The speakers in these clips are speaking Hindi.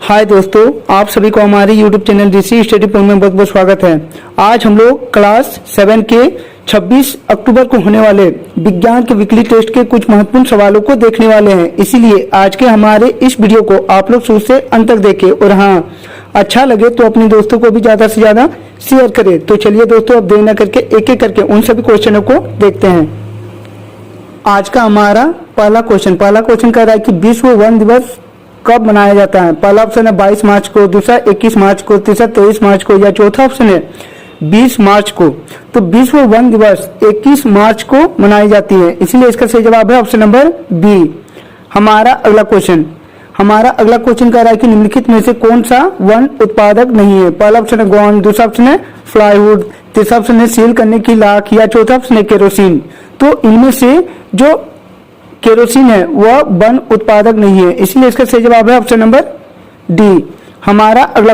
हाय दोस्तों, आप सभी को हमारे YouTube चैनल ऋषि स्टडी पॉइंट में बहुत बहुत स्वागत है। आज हम लोग क्लास 7 के 26 अक्टूबर को होने वाले विज्ञान के वीकली टेस्ट के कुछ महत्वपूर्ण सवालों को देखने वाले हैं। इसीलिए आज के हमारे इस वीडियो को आप लोग शुरू से अंत तक देखें और हाँ, अच्छा लगे तो अपने दोस्तों को भी ज्यादा से ज्यादा शेयर करें। तो चलिए दोस्तों, अब देर न करके एक एक करके उन सभी क्वेश्चनों को देखते हैं। आज का हमारा पहला क्वेश्चन कह रहा है कि विश्व वन दिवस कब मनाया जाता है। पहला ऑप्शन है 22 मार्च को, दूसरा 21 मार्च को, तीसरा 23 मार्च को या चौथा ऑप्शन है 20 मार्च को। तो विश्व वन दिवस 21 मार्च को मनाई जाती है, इसीलिए इसका सही जवाब है ऑप्शन नंबर बी। हमारा अगला क्वेश्चन कह रहा है कि निम्नलिखित में से कौन सा वन उत्पादक नहीं है। पहला ऑप्शन है गोंद, दूसरा ऑप्शन है प्लाईवुड, तीसरा ऑप्शन है सील करने की लाख या चौथा ऑप्शन है केरोसिन। तो इनमें से जो केरोसिन है वह वन उत्पादक नहीं है, इसलिए इसका सही जवाब है ऑप्शन नंबर डी। हमारा अगला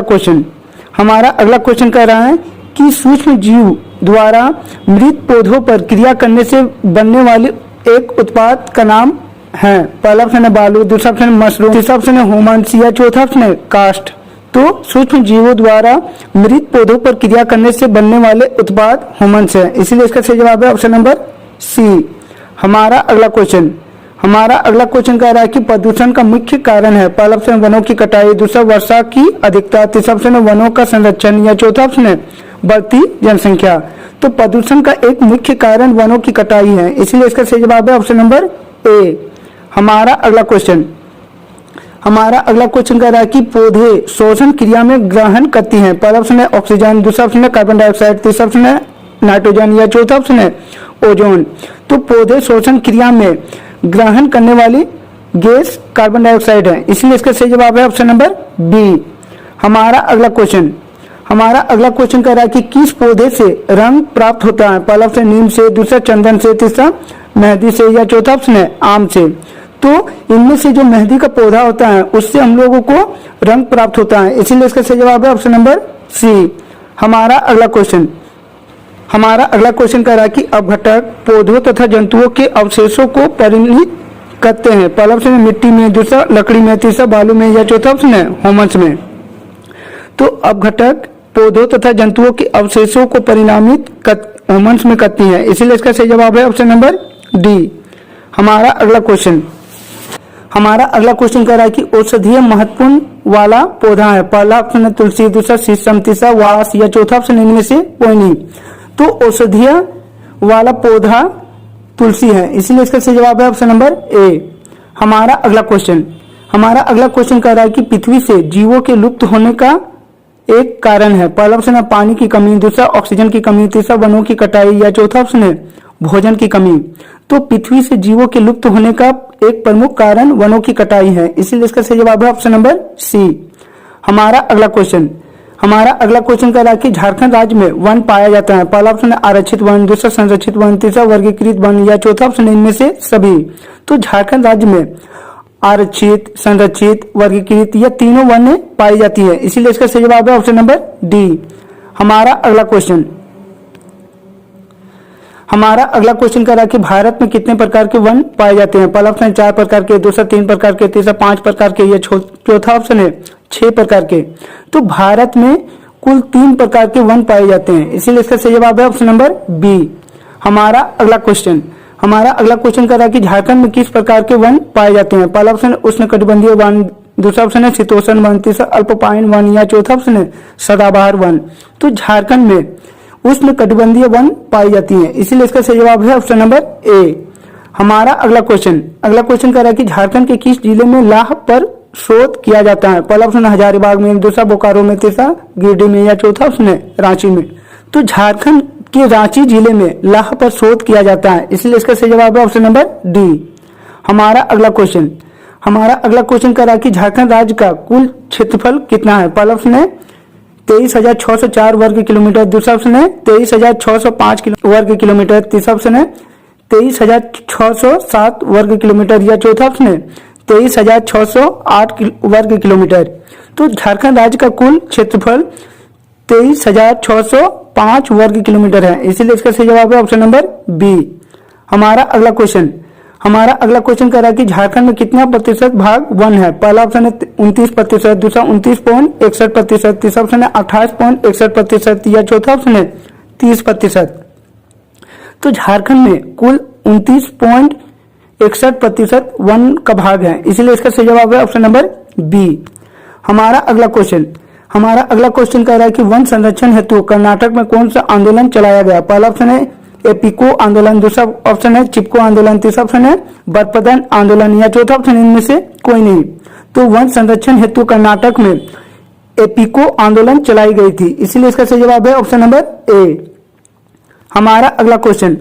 क्वेश्चन कह रहा है कि सूक्ष्म जीव द्वारा मृत पौधों पर क्रिया करने से बनने वाले एक उत्पाद का नाम है। पहला ऑप्शन है बालू, दूसरा ऑप्शन है मशरूम, तीसरा ऑप्शन है ह्यूमस या चौथा ऑप्शन है कास्ट। तो सूक्ष्म जीवों द्वारा मृत पौधों पर क्रिया करने से बनने वाले उत्पाद ह्यूमस है, इसीलिए इसका सही जवाब है ऑप्शन नंबर सी। हमारा अगला क्वेश्चन कह रहा है कि प्रदूषण का मुख्य कारण है। पहला ऑप्शन वनों की कटाई, दूसरा वर्षा की अधिकता, तीसरा ऑप्शन है वनों का संरक्षण या चौथा ऑप्शन है बढ़ती जनसंख्या। तो प्रदूषण का एक मुख्य कारण वनों की कटाई है, इसलिए इसका सही जवाब है ऑप्शन नंबर ए। हमारा अगला क्वेश्चन कह रहा है कि पौधे श्वसन क्रिया में ग्रहण करती हैं। पहला ऑप्शन है ऑक्सीजन, दूसरा ऑप्शन है कार्बन डाइऑक्साइड, तीसरा ऑप्शन है नाइट्रोजन या चौथा ऑप्शन है ओजोन। तो पौधे श्वसन क्रिया में ग्रहण करने वाली गैस कार्बन डाइऑक्साइड है, इसलिए इसका सही जवाब है ऑप्शन नंबर बी। हमारा अगला क्वेश्चन कह रहा है कि किस पौधे से रंग प्राप्त होता है। पहला ऑप्शन नीम से, दूसरा चंदन से, तीसरा मेहंदी से या चौथा ऑप्शन है आम से। तो इनमें से जो मेहंदी का पौधा होता है उससे हम लोगों को रंग प्राप्त होता है, इसीलिए इसका सही जवाब है ऑप्शन नंबर सी। हमारा अगला क्वेश्चन कह रहा है कि अपघटक पौधों तथा जंतुओं के अवशेषों को परिणित करते हैं। पहला ऑप्शन है मिट्टी में, दूसरा लकड़ी में, तीसरा बालू में या चौथा ऑप्शन है ह्यूमस में। तो अपघटक पौधों तथा जंतुओं के अवशेषों को परिणामित ह्यूमस में करती है, इसीलिए इसका सही जवाब है ऑप्शन नंबर डी। हमारा अगला क्वेश्चन कह रहा है कि औषधीय महत्वपूर्ण वाला पौधा है। पहला ऑप्शन है तुलसी, दूसरा शीशम, तीसरा वास या चौथा ऑप्शन इनमें से कोई नहीं। तो औषधीय वाला पौधा तुलसी है, इसीलिए इसका सही जवाब है ऑप्शन नंबर ए। हमारा अगला क्वेश्चन कह रहा है कि पृथ्वी से जीवों के लुप्त होने का एक कारण है। पहला ऑप्शन है पानी की कमी, दूसरा ऑक्सीजन की कमी, तीसरा वनों की कटाई या चौथा ऑप्शन है भोजन की कमी। तो पृथ्वी से जीवों के लुप्त होने का एक प्रमुख कारण वनों की कटाई है, इसीलिए इसका सही जवाब है ऑप्शन नंबर सी। हमारा अगला क्वेश्चन कह रहा है कि झारखंड राज्य में वन पाया जाता है। पहला ऑप्शन है आरक्षित वन, दूसरा संरक्षित वन, तीसरा वर्गीकृत वन या चौथा ऑप्शन है इनमें से सभी। तो झारखंड राज्य में आरक्षित, संरक्षित, वर्गीकृत या तीनों वन पाई जाती है, इसीलिए इसका सही जवाब है ऑप्शन नंबर डी। हमारा अगला क्वेश्चन कह रहा है कि भारत में कितने प्रकार के वन पाए जाते हैं। पहला ऑप्शन 4 प्रकार के, दूसरा 3 प्रकार के, तीसरा 5 प्रकार के या चौथा ऑप्शन है 6 प्रकार के। तो भारत में कुल 3 प्रकार के वन पाए जाते हैं, इसीलिए इसका सही जवाब है ऑप्शन नंबर बी। हमारा अगला क्वेश्चन कह रहा है कि झारखंड में किस प्रकार के वन पाए जाते हैं। पहला ऑप्शन है उष्णकटिबंधीय वन, दूसरा ऑप्शन है शीतोष्ण वन, तीसरा अल्पपाइन वन या चौथा ऑप्शन है सदाबहार वन। तो झारखंड में उष्णकटिबंधीय वन पाई जाती है, इसीलिए इसका सही जवाब है ऑप्शन नंबर ए। हमारा अगला क्वेश्चन कह रहा है कि झारखंड के किस जिले में लाह पर शोध किया जाता है। पहला ऑप्शन है हजारीबाग में, दूसरा बोकारो में, तीसरा गिरिडीह में या चौथा ऑप्शन है रांची में। तो झारखंड के रांची जिले में लाह पर शोध किया जाता है, इसलिए इसका सही जवाब है ऑप्शन नंबर डी। हमारा अगला क्वेश्चन कह रहा है कि झारखंड राज्य का कुल क्षेत्रफल कितना है। पहला ऑप्शन है 23,604 वर्ग किलोमीटर, दूसरा ऑप्शन है 23,605 वर्ग किलोमीटर, तीसरा ऑप्शन है 23,607 वर्ग किलोमीटर या चौथा ऑप्शन है 23,608 वर्ग किलोमीटर। तो झारखंड राज्य का कुल क्षेत्रफल 23,605 वर्ग किलोमीटर है, इसीलिए इसका सही जवाब है ऑप्शन नंबर बी। हमारा अगला हमारा अगला क्वेश्चन कह रहा है कि झारखंड में कितना प्रतिशत भाग वन है। पहला ऑप्शन है 29%, दूसरा 29.61%, तीसरा ऑप्शन है 28.61% या चौथा ऑप्शन है 30%। तो झारखंड में कुल 29.61% वन का भाग है, इसलिए इसका सही जवाब है ऑप्शन नंबर बी। हमारा अगला क्वेश्चन कह रहा है कि वन संरक्षण हेतु कर्नाटक में कौन सा आंदोलन चलाया गया। पहला ऑप्शन है एपिको आंदोलन, दूसरा ऑप्शन है चिपको आंदोलन, तीसरा ऑप्शन है बरपतन आंदोलन या चौथा ऑप्शन इनमें से कोई नहीं। तो वन संरक्षण हेतु कर्नाटक में एपिको आंदोलन चलाई गई थी, इसीलिए इसका सही जवाब है ऑप्शन नंबर ए। हमारा अगला क्वेश्चन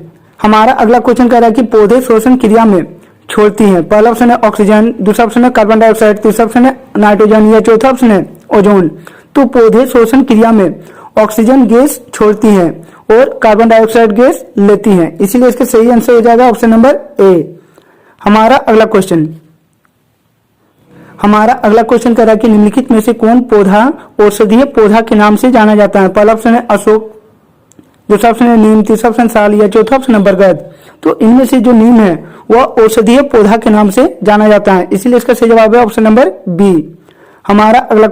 कह रहा है कि पौधे श्वसन क्रिया में छोड़ती हैं। पहला ऑप्शन है ऑक्सीजन, दूसरा ऑप्शन है कार्बन डाइऑक्साइड, तीसरा ऑप्शन है नाइट्रोजन या चौथा ऑप्शन है ओजोन। तो पौधे श्वसन क्रिया में ऑक्सीजन गैस छोड़ती हैं और कार्बन डाइऑक्साइड गैस लेती हैं, इसीलिए इसका सही आंसर हो जाएगा ऑप्शन नंबर ए। हमारा अगला क्वेश्चन कह रहा है कि निम्नलिखित में से कौन पौधा औषधीय पौधा के नाम से जाना जाता है। पहला ऑप्शन है अशोक, दूसरा ऑप्शन है नीम, तीसरा ऑप्शन साल या चौथा ऑप्शन है बरगद। तो इनमें से जो नीम है वह औषधीय पौधा के नाम से जाना जाता है, इसीलिए इसका सही जवाब है ऑप्शन नंबर बी। हमारा अगला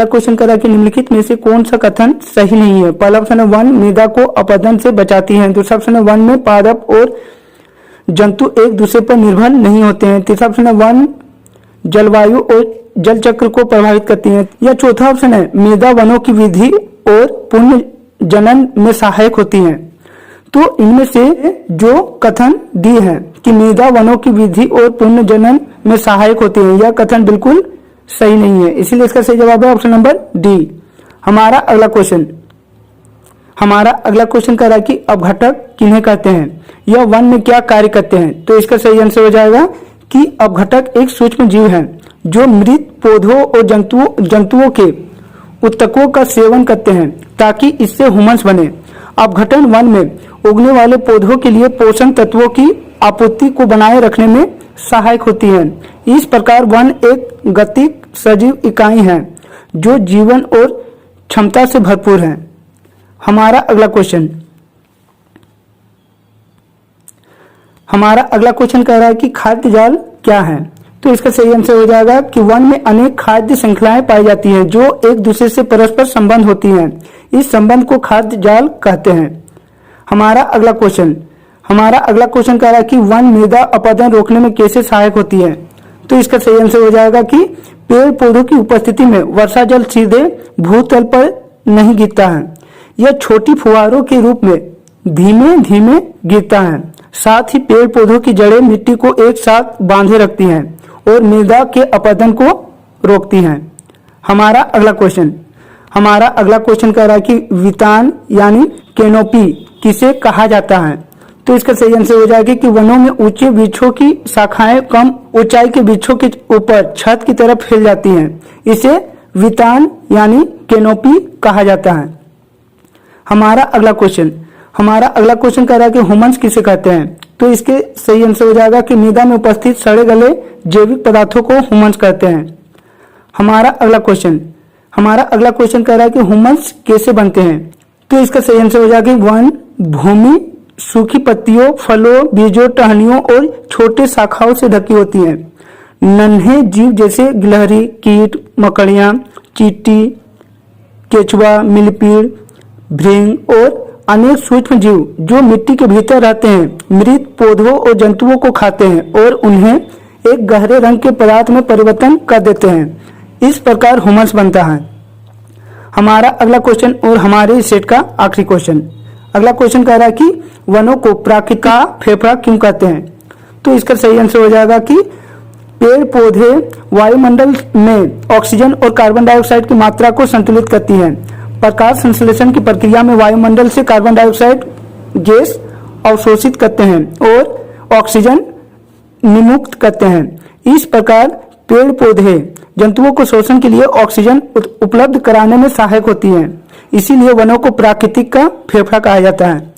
क्वेश्चन कह रहा है कि निम्नलिखित में से कौन सा कथन सही नहीं है। पहला ऑप्शन है वन मृदा को अपरदन से बचाती है, दूसरा ऑप्शन है वन में पादप और जंतु एक दूसरे पर निर्भर नहीं होते हैं, तीसरा ऑप्शन है वन जलवायु और जल चक्र को प्रभावित करती है या चौथा ऑप्शन है मृदा वनों की वृद्धि और पुनर्जनन में सहायक होती हैं। तो इनमें से जो कथन दी है कि मृदा वनों की वृद्धि और पुनर्जनन में सहायक होती है, यह कथन बिल्कुल सही नहीं है, इसीलिए इसका सही जवाब है ऑप्शन नंबर डी। हमारा अगला क्वेश्चन कह रहा है कि अपघटक किन्हें कहते हैं, यह वन में क्या कार्य करते हैं। तो इसका सही आंसर हो जाएगा कि अपघटक एक सूक्ष्म जीव है जो मृत पौधों और जंतुओं के उत्तकों का सेवन करते हैं ताकि इससे ह्यूमस बने। अपघटन वन में उगने वाले पौधों के लिए पोषण तत्वों की आपूर्ति को बनाए रखने में सहायक होती है। इस प्रकार वन एक गतिक सजीव इकाई है जो जीवन और क्षमता से भरपूर है। हमारा अगला क्वेश्चन कह रहा है कि खाद्य जाल क्या है। तो इसका सही आंसर हो जाएगा कि वन में अनेक खाद्य श्रृंखलाएं पाई जाती हैं जो एक दूसरे से परस्पर संबंध होती हैं। इस संबंध को खाद्य जाल कहते हैं। हमारा अगला क्वेश्चन कह रहा है कि वन मृदा अपरदन रोकने में कैसे सहायक होती है। तो इसका सही आंसर हो जाएगा कि पेड़ पौधों की उपस्थिति में वर्षा जल सीधे भूतल पर नहीं गिरता है, यह छोटी फुहारों के रूप में धीमे धीमे गिरता है। साथ ही पेड़ पौधों की जड़ें मिट्टी को एक साथ बांधे रखती हैं और मृदा के अपरदन को रोकती हैं। हमारा अगला क्वेश्चन कह रहा है कि वितान यानी कैनोपी किसे कहा जाता है। तो इसका सही आंसर हो जाएगा कि वनों में ऊंचे वृक्षों की शाखाएं कम ऊंचाई के वृक्षों के ऊपर छत की तरफ फैल जाती हैं, इसे वितान यानी कैनोपी कहा जाता है। हमारा अगला क्वेश्चन कह रहा है कि ह्यूमस किसे कहते हैं। तो इसके सही आंसर हो जाएगा कि मृदा में उपस्थित सड़े गले जैविक पदार्थों को ह्यूमस कहते हैं। हमारा अगला क्वेश्चन कह रहा है कि ह्यूमस कैसे बनते हैं। तो इसका सही आंसर हो जाएगा कि वन भूमि सूखी पत्तियों, फलों, बीजों, टहनियों और छोटे शाखाओं से ढकी होती हैं। नन्हे जीव जैसे गिलहरी, कीट, मकड़ियां, चींटी, केचुआ, मिलीपीड, भृंग और अनेक सूक्ष्म जीव जो मिट्टी के भीतर रहते हैं मृत पौधों और जंतुओं को खाते हैं और उन्हें एक गहरे रंग के पदार्थ में परिवर्तन कर देते हैं। इस प्रकार ह्यूमस बनता है। हमारा अगला क्वेश्चन और हमारे इस सेट का आखिरी क्वेश्चन कह रहा है कि वनों को प्राकृतिक का फेफड़ा क्यों कहते हैं। तो इसका सही आंसर हो जाएगा कि पेड़ पौधे वायुमंडल में ऑक्सीजन और कार्बन डाइऑक्साइड की मात्रा को संतुलित करती हैं। प्रकाश संश्लेषण की प्रक्रिया में वायुमंडल से कार्बन डाइऑक्साइड गैस अवशोषित करते हैं और ऑक्सीजन निमुक्त करते हैं। इस प्रकार पेड़ पौधे जंतुओं को शोषण के लिए ऑक्सीजन उपलब्ध कराने में सहायक होती हैं, इसीलिए वनों को प्राकृतिक का फेफड़ा कहा जाता है।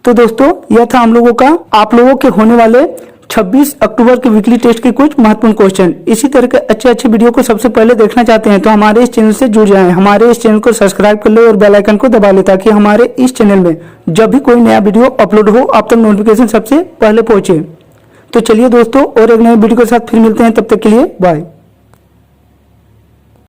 तो दोस्तों यह था हम लोगों का आप लोगों के होने वाले 26 अक्टूबर के वीकली टेस्ट के कुछ महत्वपूर्ण क्वेश्चन। इसी तरह के अच्छे वीडियो को सबसे पहले देखना चाहते हैं तो हमारे इस चैनल से जुड़ जाएं। हमारे इस चैनल को सब्सक्राइब कर लो और बेल आइकन को दबा लो ताकि हमारे इस चैनल में जब भी कोई नया वीडियो अपलोड हो आप तक नोटिफिकेशन सबसे पहले पहुंचे। तो चलिए दोस्तों, और एक नए वीडियो के साथ फिर मिलते हैं, तब तक के लिए बाय।